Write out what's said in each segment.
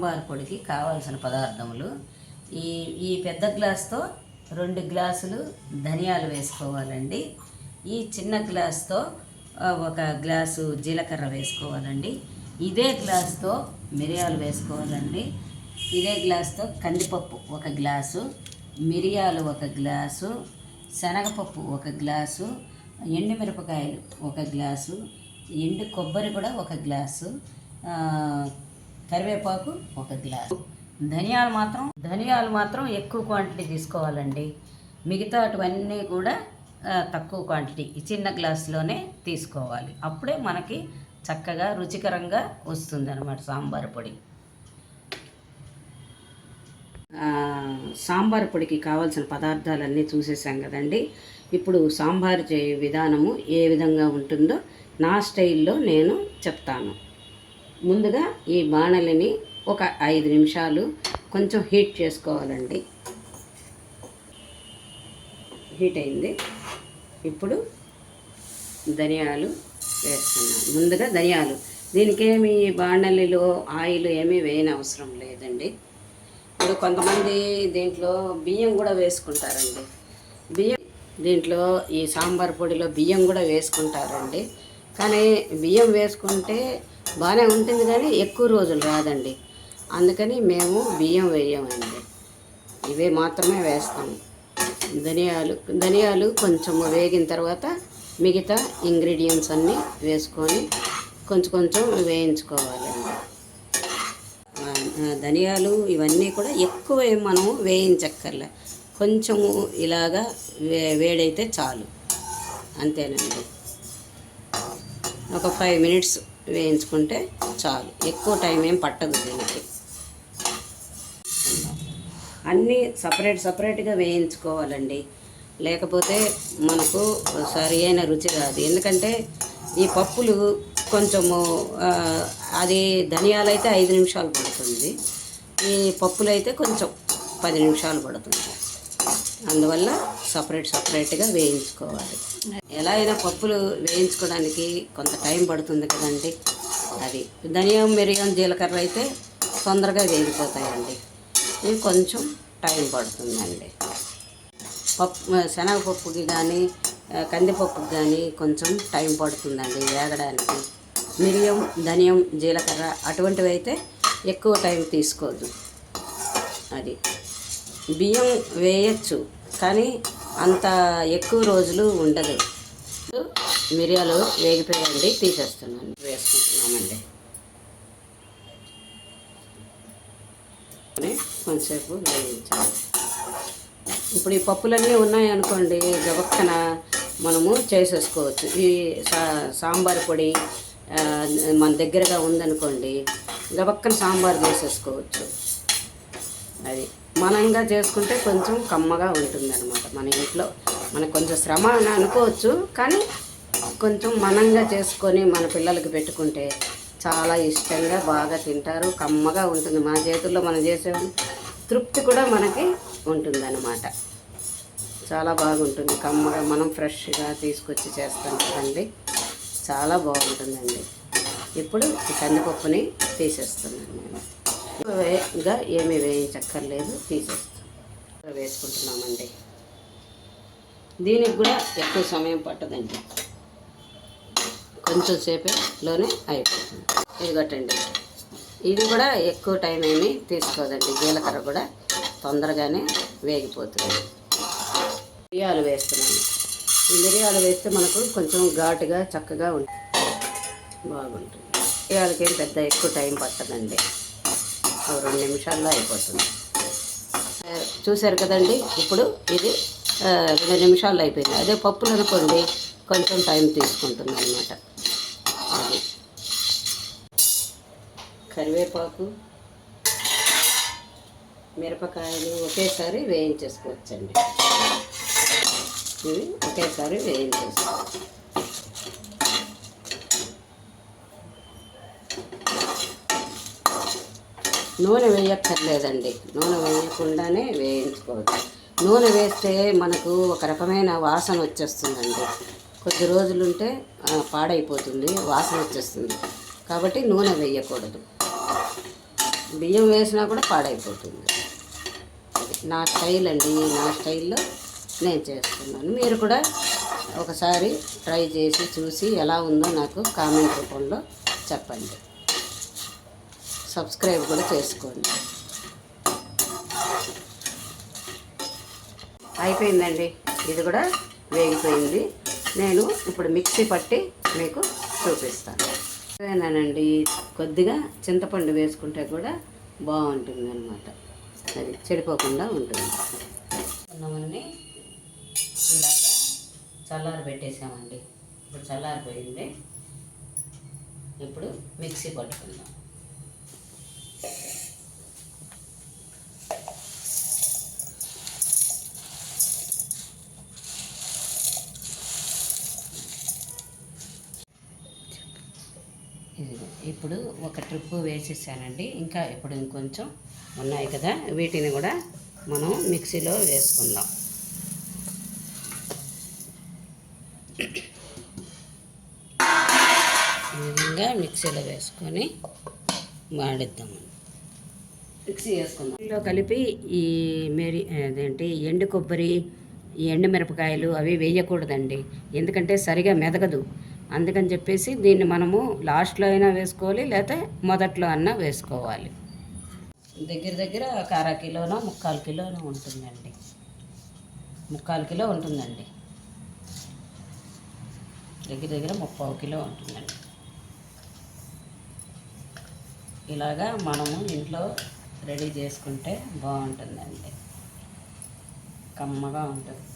సాంబార్ పొడికి కావాల్సిన పదార్థములు ఈ పెద్ద గ్లాస్తో 2 గ్లాసులు ధనియాలు వేసుకోవాలండి. ఈ చిన్న గ్లాస్తో 1 గ్లాసు జీలకర్ర వేసుకోవాలండి. ఇదే గ్లాస్తో మిరియాలు వేసుకోవాలండి. ఇదే గ్లాస్తో కందిపప్పు 1 గ్లాసు, మిరియాలు 1 గ్లాసు, శనగపప్పు 1 గ్లాసు, ఎండుమిరపకాయలు 1 గ్లాసు, ఎండు కొబ్బరి కూడా 1 గ్లాసు, కరివేపాకు 1 గ్లాసు. ధనియాలు మాత్రం ఎక్కువ క్వాంటిటీ తీసుకోవాలండి. మిగతా అటువన్నీ కూడా తక్కువ క్వాంటిటీ చిన్న గ్లాసులోనే తీసుకోవాలి. అప్పుడే మనకి చక్కగా రుచికరంగా వస్తుంది అన్నమాట సాంబార్ పొడి. సాంబార్ పొడికి కావాల్సిన పదార్థాలన్నీ చూసేసాం కదండి. ఇప్పుడు సాంబార్ చేయే విధానము ఏ విధంగా ఉంటుందో నా స్టైల్లో నేను చెప్తాను. ముందుగా ఈ బాణలిని ఒక 5 నిమిషాలు కొంచెం హీట్ చేసుకోవాలండి. హీట్ అయింది. ఇప్పుడు ధనియాలు వేస్తున్నాను. ముందుగా ధనియాలు, దీనికేమి బాణలిలో ఆయిల్ ఏమీ వేయనవసరం లేదండి. ఇప్పుడు కొంతమంది దీంట్లో బియ్యం కూడా వేసుకుంటారండి. దీంట్లో ఈ సాంబార్ పొడిలో బియ్యం కూడా వేసుకుంటారండి. కానీ బియ్యం వేసుకుంటే బాగానే ఉంటుంది, కానీ ఎక్కువ రోజులు రాదండి. అందుకని మేము బియ్యం వేయమండి, ఇవే మాత్రమే వేస్తాము. ధనియాలు కొంచెం వేగిన తర్వాత మిగతా ఇంగ్రీడియంట్స్ అన్నీ వేసుకొని కొంచెం వేయించుకోవాలండి. ధనియాలు ఇవన్నీ కూడా ఎక్కువ మనము వేయించక్కర్లే, కొంచెము ఇలాగా వేడైతే చాలు, అంతేనండి. ఒక 5 మినిట్స్ వేయించుకుంటే చాలు, ఎక్కువ టైం ఏం పట్టదు దీనికి. అన్నీ సపరేట్గా వేయించుకోవాలండి, లేకపోతే మనకు సరి అయిన రుచి రాదు. ఎందుకంటే ఈ పప్పులు కొంచెము అది ధనియాలు అయితే 5 నిమిషాలు పడుతుంది, ఈ పప్పులు అయితే కొంచెం 10 నిమిషాలు పడుతుంది. అందువల్ల సపరేట్గా వేయించుకోవాలి. ఎలా అయినా పప్పులు వేయించుకోవడానికి కొంత టైం పడుతుంది కదండి. అది ధనియా, మిరియం, జీలకర్ర అయితే తొందరగా వేగిపోతాయండి. ఇది కొంచెం టైం పడుతుందండి. శనగపప్పుకి కానీ కందిపప్పుకి కానీ కొంచెం టైం పడుతుందండి వేగడానికి. మిరియం, ధనియం, జీలకర్ర అటువంటివి అయితే ఎక్కువ టైం తీసుకోదు. అది బియ్యం వేయచ్చు, కానీ అంత ఎక్కువ రోజులు ఉండదు. మిరియాలు వేగిపోయండి, తీసేస్తున్నాను, వేసుకుంటున్నామండి. కొంచెంసేపు వేయించాలి. ఇప్పుడు ఈ పప్పులన్నీ ఉన్నాయనుకోండి, గబక్కన మనము చేసేసుకోవచ్చు. ఈ సాంబార్ పొడి మన దగ్గరగా ఉందనుకోండి, గబక్కన సాంబార్ చేసేసుకోవచ్చు. అది మనంగా చేసుకుంటే కొంచెం కమ్మగా ఉంటుందన్నమాట. మన ఇంట్లో మనకు కొంచెం శ్రమ అని అనుకోవచ్చు, కానీ కొంచెం మనంగా చేసుకొని మన పిల్లలకి పెట్టుకుంటే చాలా ఇష్టంగా బాగా తింటారు, కమ్మగా ఉంటుంది. మన చేతుల్లో మనం చేసే తృప్తి కూడా మనకి ఉంటుందన్నమాట. చాలా బాగుంటుంది, కమ్మగా. మనం ఫ్రెష్గా తీసుకొచ్చి చేస్తాం కదండి, చాలా బాగుంటుందండి. ఇప్పుడు ఈ కందిపప్పుని తీసేస్తున్నాను నేను. వేగా ఏమీ వేయించక్కర్లేదు, తీసేస్తాం. వేసుకుంటున్నామండి. దీనికి కూడా ఎక్కువ సమయం పట్టదండి, కొంచెం సేపేలోనే అయిపోతుంది. ఇది కట్టండి, ఇది కూడా ఎక్కువ టైం ఏమీ తీసుకోదండి. జీలకర్ర కూడా తొందరగానే వేగిపోతుంది. మిరియాలు వేస్తున్నాను. ఈ మిరియాలు వేస్తే మనకు కొంచెం ఘాటుగా చక్కగా ఉంటుంది, బాగుంటుంది. మిరియాలకి ఏం పెద్ద ఎక్కువ టైం పట్టదండి, 2 నిమిషాల్లో అయిపోతుంది. చూశారు కదండి. ఇప్పుడు ఇది 2 నిమిషాల్లో అయిపోయింది. అదే పప్పులు అనుకోండి కొంచెం టైం తీసుకుంటుంది అన్నమాట. అది కరివేపాకు, మిరపకాయలు ఒకేసారి వేయించేసుకోవచ్చండి. ఇవి ఒకేసారి వేయించేసుకోవచ్చు. నూనె వేయక్కర్లేదండి, నూనె వేయకుండానే వేయించుకోవచ్చు. నూనె వేస్తే మనకు ఒక రకమైన వాసన వచ్చేస్తుందండి. కొద్ది రోజులుంటే పాడైపోతుంది, వాసన వచ్చేస్తుంది. కాబట్టి నూనె వేయకూడదు. బియ్యం వేసినా కూడా పాడైపోతుంది. అది నా స్టైల్ అండి, నా స్టైల్లో నేను చేస్తున్నాను. మీరు కూడా ఒకసారి ట్రై చేసి చూసి ఎలా ఉందో నాకు కామెంట్ రూపంలో చెప్పండి. సబ్స్క్రైబ్ కూడా చేసుకోండి. అయిపోయిందండి, ఇది కూడా వేగిపోయింది. నేను ఇప్పుడు మిక్సీ పట్టి మీకు చూపిస్తాను. అదేనండి, కొద్దిగా చింతపండు వేసుకుంటే కూడా బాగుంటుంది అన్నమాట. అది చెడిపోకుండా ఉంటుంది. అన్నమని ఇలాగా చల్లారి పెట్టేసామండి. ఇప్పుడు చల్లారిపోయింది. ఇప్పుడు మిక్సీ పట్టుకుందాం. ఇప్పుడు ఒక ట్రిప్ వేసేసానండి. ఇంకా ఇప్పుడు ఇంకొంచెం ఉన్నాయి కదా, వీటిని కూడా మనం మిక్సీలో వేసుకుందాం. ఈ విధంగా మిక్సీలో వేసుకొని వాడిద్దాము. మిక్సీ వేసుకుందాం. ఇందులో కలిపి ఈ అదేంటి ఎండు కొబ్బరి, ఈ ఎండుమిరపకాయలు అవి వేయకూడదండి, ఎందుకంటే సరిగా మెదగదు. అందుకని చెప్పేసి దీన్ని మనము లాస్ట్లో అయినా వేసుకోవాలి, లేకపోతే మొదట్లో అన్నా వేసుకోవాలి. దగ్గర దగ్గర ఒక 1/2 కిలోనో 3/4 కిలోనో ఉంటుందండి. 3/4 కిలో ఉంటుందండి. దగ్గర దగ్గర 3/4 కిలో ఉంటుందండి. ఇలాగా మనము ఇంట్లో రెడీ చేసుకుంటే బాగుంటుందండి, కమ్మగా ఉంటుంది.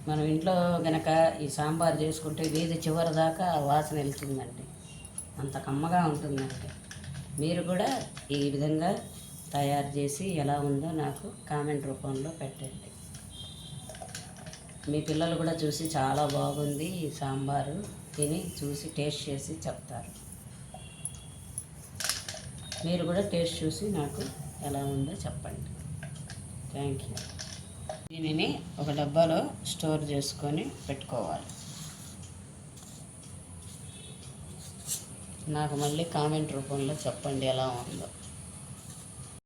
మనం ఇంట్లో గనక ఈ సాంబార్ చేసుకుంటే వీధి చివరి దాకా వాసన వెళ్తుందండి, అంత కమ్మగా ఉంటుందండి. మీరు కూడా ఈ విధంగా తయారు చేసి ఎలా ఉందో నాకు కామెంట్ రూపంలో పెట్టండి. మీ పిల్లలు కూడా చూసి చాలా బాగుంది ఈ సాంబారు తిని చూసి టేస్ట్ చేసి చెప్తారు. మీరు కూడా టేస్ట్ చూసి నాకు ఎలా ఉందో చెప్పండి. Thank you. దీనిని ఒక డబ్బాలో స్టోర్ చేసుకొని పెట్టుకోవాలి. నాకు మళ్ళీ కామెంట్ రూపంలో చెప్పండి ఎలా ఉందో.